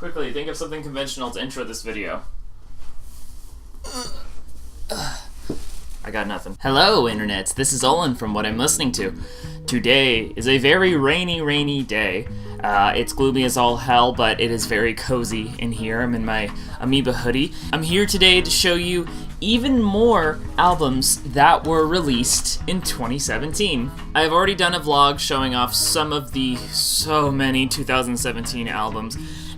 Quickly, think of something conventional to intro this video. I got nothing. Hello, internets. This is Olin from What I'm Listening To. Today is a very rainy day. It's gloomy as all hell, but it is very cozy in here. I'm in my amoeba hoodie. I'm here today to show you even more albums that were released in 2017. I've already done a vlog showing off some of the so many 2017 albums,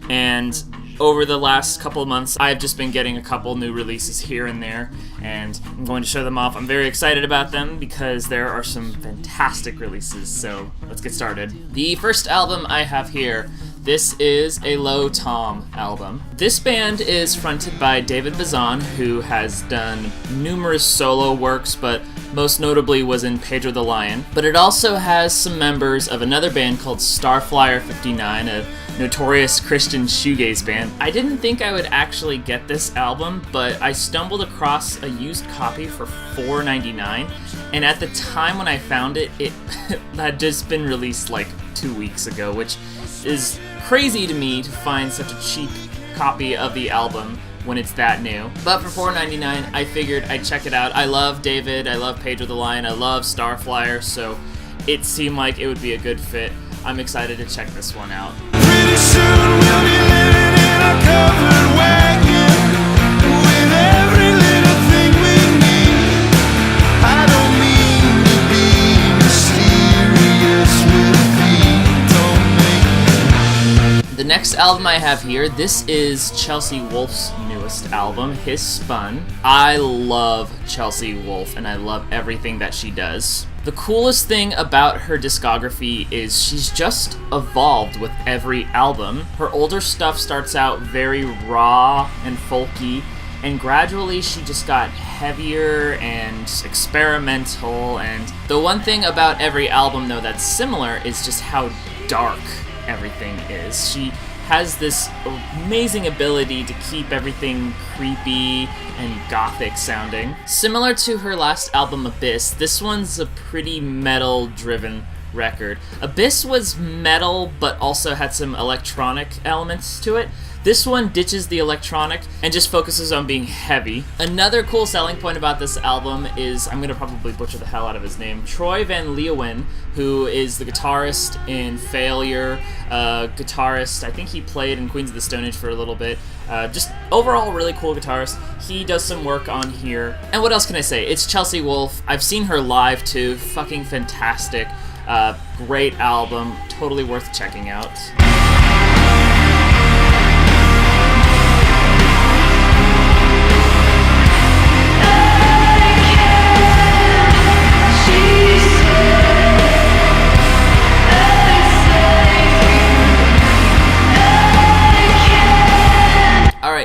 and over the last couple of months, I've just been getting a couple new releases here and there, and I'm going to show them off. I'm very excited about them because there are some fantastic releases, so let's get started. The first album I have here, this is a Low Tom album. This band is fronted by David Bazan, who has done numerous solo works, but most notably was in Pedro the Lion. But it also has some members of another band called Starflyer 59, a notorious Christian shoegaze band. I didn't think I would actually get this album, but I stumbled across a used copy for $4.99, and at the time when I found it, it had just been released like 2 weeks ago, which is crazy to me to find such a cheap copy of the album when it's that new. But for $4.99, I figured I'd check it out. I love David, I love Pedro the Lion, I love Starflyer, so it seemed like it would be a good fit. I'm excited to check this one out. Pretty soon we'll be living in a covered wagon with every little thing we need. I don't mean to be mysterious with the don't make me. The next album I have here, this is Chelsea Wolfe's newest album, his Spun. I love Chelsea Wolfe, and I love everything that she does. The coolest thing about her discography is she's just evolved with every album. Her older stuff starts out very raw and folky, and gradually she just got heavier and experimental, and the one thing about every album though that's similar is just how dark everything is. She has this amazing ability to keep everything creepy and gothic sounding. Similar to her last album, Abyss, this one's a pretty metal-driven record. Abyss was metal, but also had some electronic elements to it. This one ditches the electronic and just focuses on being heavy. Another cool selling point about this album is, I'm gonna probably butcher the hell out of his name, Troy Van Leeuwen, who is the guitarist in Failure, guitarist, I think he played in Queens of the Stone Age for a little bit. Just overall really cool guitarist. He does some work on here. And what else can I say? It's Chelsea Wolfe. I've seen her live too, fucking fantastic. Great album, totally worth checking out.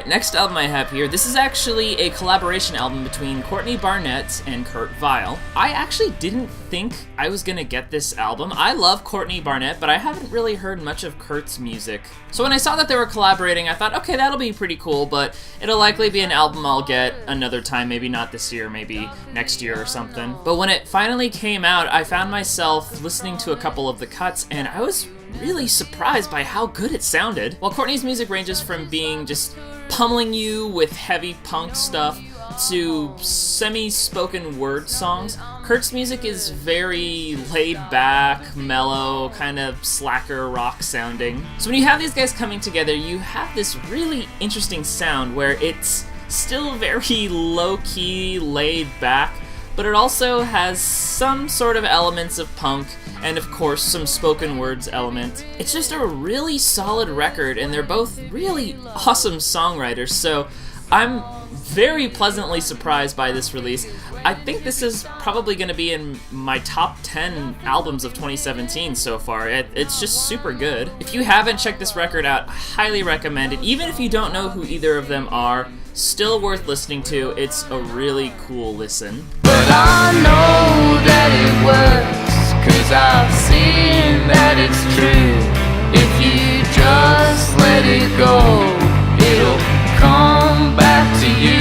Next album I have here, this is actually a collaboration album between Courtney Barnnett and Kurt Vile. I actually didn't think I was gonna get this album. I love Courtney Barnnett, but I haven't really heard much of Kurt's music. So when I saw that they were collaborating, I thought, okay, that'll be pretty cool, but it'll likely be an album I'll get another time, maybe not this year, maybe next year or something. But when it finally came out, I found myself listening to a couple of the cuts, and I was really surprised by how good it sounded. While Courtney's music ranges from being just pummeling you with heavy punk stuff to semi-spoken word songs, Kurt's music is very laid-back, mellow, kind of slacker rock sounding. So when you have these guys coming together, you have this really interesting sound where it's still very low-key, laid-back, but it also has some sort of elements of punk, and of course some spoken words element. It's just a really solid record, and they're both really awesome songwriters, so I'm very pleasantly surprised by this release. I think this is probably going to be in my top 10 albums of 2017 so far. It's just super good. If you haven't checked this record out, I highly recommend it. Even if you don't know who either of them are, still worth listening to. It's a really cool listen. But I know that it works, 'cause I've seen that it's true. If you just let it go, it'll come back to you.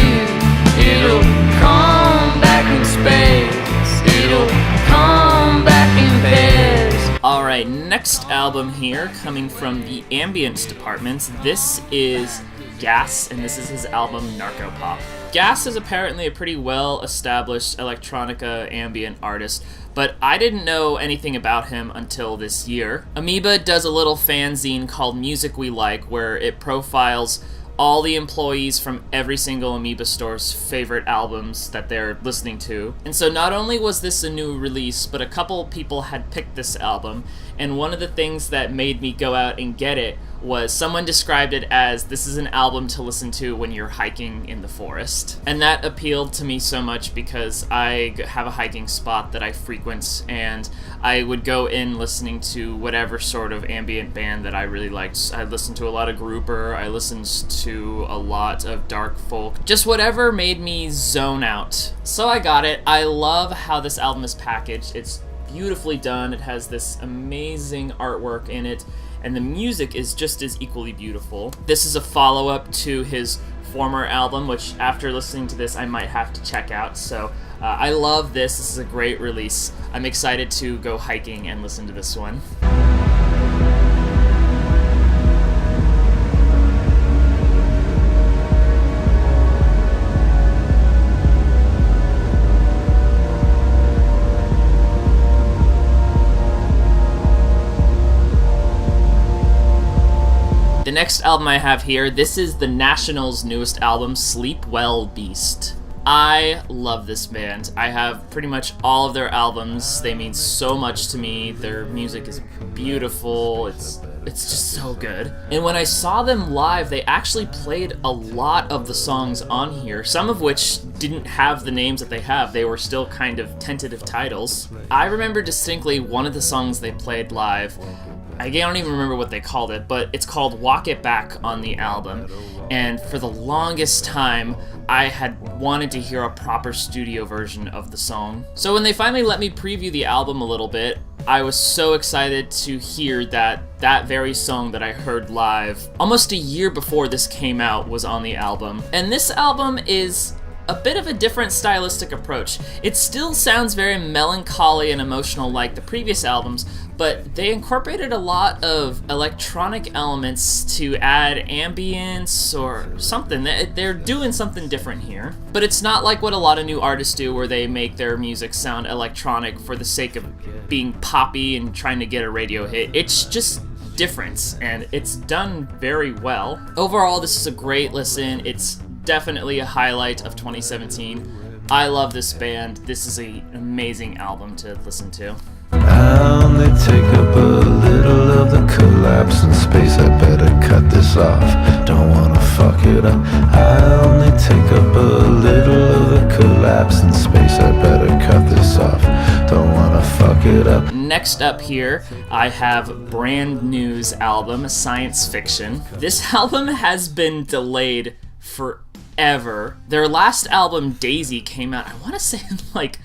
It'll come back in space. It'll come back in pairs. Alright, Alright, next album here, coming from the ambience department. This is Gas, and this is his album Narcopop. Gas is apparently a pretty well-established electronica ambient artist, but I didn't know anything about him until this year. Amoeba does a little fanzine called Music We Like, where it profiles all the employees from every single Amoeba store's favorite albums that they're listening to. And so not only was this a new release, but a couple people had picked this album, and one of the things that made me go out and get it was someone described it as, this is an album to listen to when you're hiking in the forest. And that appealed to me so much because I have a hiking spot that I frequent, and I would go in listening to whatever sort of ambient band that I really liked. I listened to a lot of grouper, I listened to a lot of dark folk, just whatever made me zone out. So I got it. I love how this album is packaged. It's beautifully done. It has this amazing artwork in it, and the music is just as equally beautiful. This is a follow-up to his former album, which after listening to this I might have to check out. So I love this. This is a great release. I'm excited to go hiking and listen to this one. The next album I have here, this is The National's newest album, Sleep Well Beast. I love this band. I have pretty much all of their albums. They mean so much to me. Their music is beautiful. It's just so good. And when I saw them live, they actually played a lot of the songs on here, some of which didn't have the names that they have. They were still kind of tentative titles. I remember distinctly one of the songs they played live. I don't even remember what they called it, but it's called Walk It Back on the album. And for the longest time, I had wanted to hear a proper studio version of the song. So when they finally let me preview the album a little bit, I was so excited to hear that very song that I heard live almost a year before this came out was on the album. And this album is a bit of a different stylistic approach. It still sounds very melancholy and emotional like the previous albums, but they incorporated a lot of electronic elements to add ambience or something. They're doing something different here. But it's not like what a lot of new artists do, where they make their music sound electronic for the sake of being poppy and trying to get a radio hit. It's just different, and it's done very well. Overall, this is a great listen. It's definitely a highlight of 2017. I love this band. This is an amazing album to listen to. I only take up a little of the collapse in space. I better cut this off, don't wanna fuck it up. I only take up a little of the collapse in space. I better cut this off, don't wanna fuck it up. Next up here, I have Brand New's album, Science Fiction. This album has been delayed forever. Their last album, Daisy, came out, I wanna say in like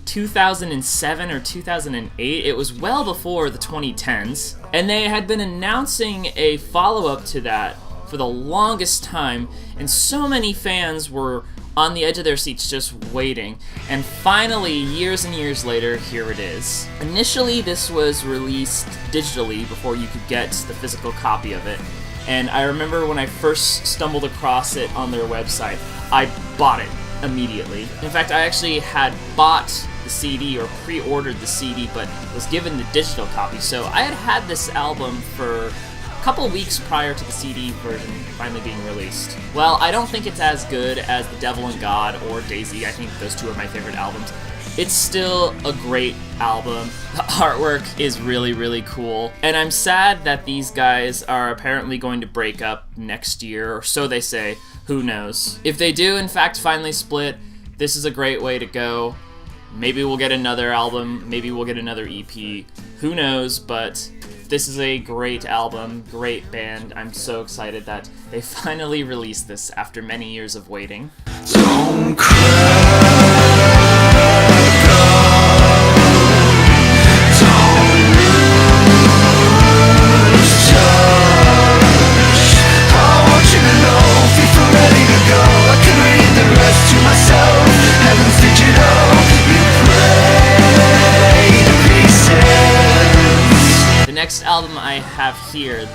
2007 or 2008. It was well before the 2010s. And they had been announcing a follow-up to that for the longest time, and so many fans were on the edge of their seats just waiting. And finally, years and years later, here it is. Initially, this was released digitally before you could get the physical copy of it. And I remember when I first stumbled across it on their website, I bought it immediately. In fact, I actually had bought the CD or pre-ordered the CD, but was given the digital copy. So I had this album for a couple weeks prior to the CD version finally being released. Well, I don't think it's as good as The Devil and God or Daisy. I think those two are my favorite albums. It's still a great album. The artwork is really, really cool. And I'm sad that these guys are apparently going to break up next year, or so they say. Who knows? If they do, in fact, finally split, this is a great way to go. Maybe we'll get another album. Maybe we'll get another EP. Who knows? But this is a great album, great band. I'm so excited that they finally released this after many years of waiting. Don't cry.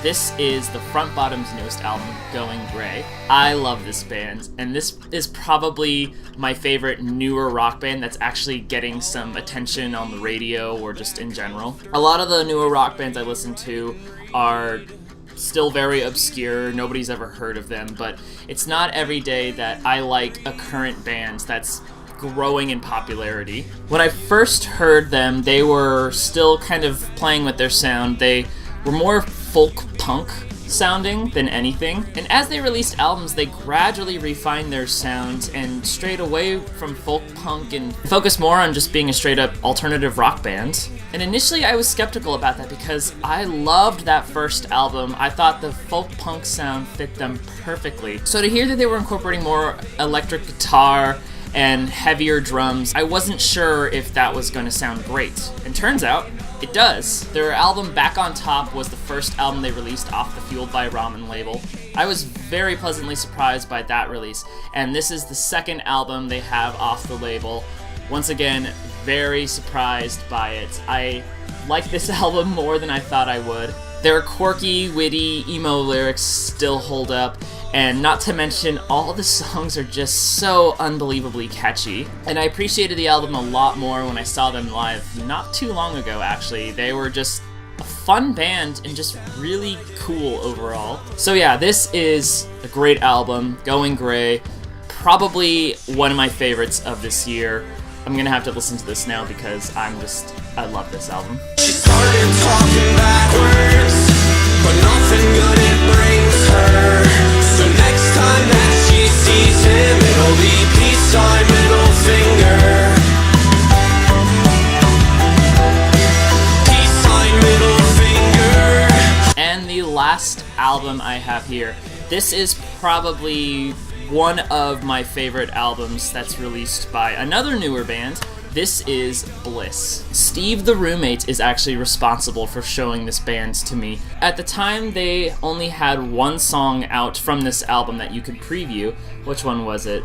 This is the Front Bottom's newest album, Going Gray. I love this band, and this is probably my favorite newer rock band that's actually getting some attention on the radio or just in general. A lot of the newer rock bands I listen to are still very obscure, nobody's ever heard of them, but it's not every day that I like a current band that's growing in popularity. When I first heard them, they were still kind of playing with their sound. They were more folk punk sounding than anything, and as they released albums, they gradually refined their sound and strayed away from folk punk and focused more on just being a straight up alternative rock band. And initially I was skeptical about that because I loved that first album. I thought the folk punk sound fit them perfectly. So to hear that they were incorporating more electric guitar and heavier drums, I wasn't sure if that was going to sound great. And turns out, it does. Their album Back on Top was the first album they released off the Fueled by Ramen label. I was very pleasantly surprised by that release, and this is the second album they have off the label. Once again, very surprised by it. I like this album more than I thought I would. Their quirky, witty, emo lyrics still hold up, and not to mention, all the songs are just so unbelievably catchy. And I appreciated the album a lot more when I saw them live not too long ago, actually. They were just a fun band and just really cool overall. So yeah, this is a great album, Going Gray, probably one of my favorites of this year. I'm gonna have to listen to this now because I love this album. She started talking backwards, but nothing good it brings her. So next time that she sees him, it'll be peace sign, middle finger. Peace sign, middle finger. And the last album I have here, this is probably one of my favorite albums that's released by another newer band. This is Bliss. Steve, the roommate, is actually responsible for showing this band to me. At the time, they only had one song out from this album that you could preview. Which one was it?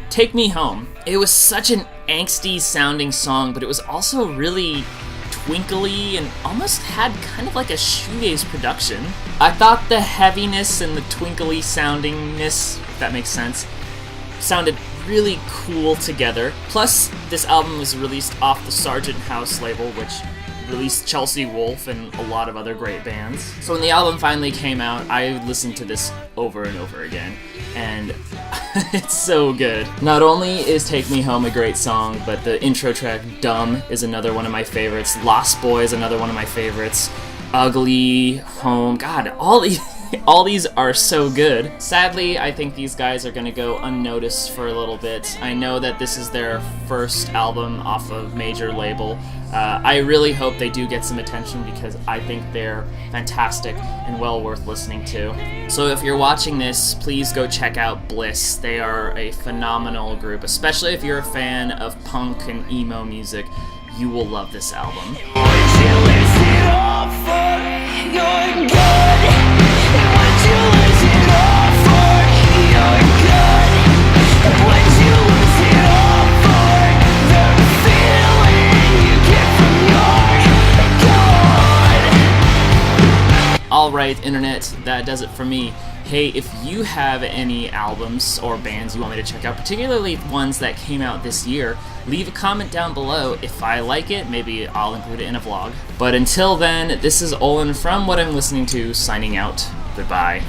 Take Me Home. It was such an angsty sounding song, but it was also really twinkly and almost had kind of like a shoegaze production. I thought the heaviness and the twinkly soundingness, if that makes sense, sounded really cool together. Plus, this album was released off the Sargent House label, which released Chelsea Wolfe and a lot of other great bands. So when the album finally came out, I listened to this over and over again, and it's so good. Not only is Take Me Home a great song, but the intro track Dumb is another one of my favorites. Lost Boy is another one of my favorites. Ugly, Home, God, all these are so good. Sadly, I think these guys are gonna go unnoticed for a little bit. I know that this is their first album off of major label. I really hope they do get some attention because I think they're fantastic and well worth listening to. So if you're watching this, please go check out Bliss. They are a phenomenal group, especially if you're a fan of punk and emo music. You will love this album. Alright, Internet, that does it for me. Hey, if you have any albums or bands you want me to check out, particularly ones that came out this year, leave a comment down below. If I like it, maybe I'll include it in a vlog. But until then, this is Olin from What I'm Listening To, signing out. Goodbye.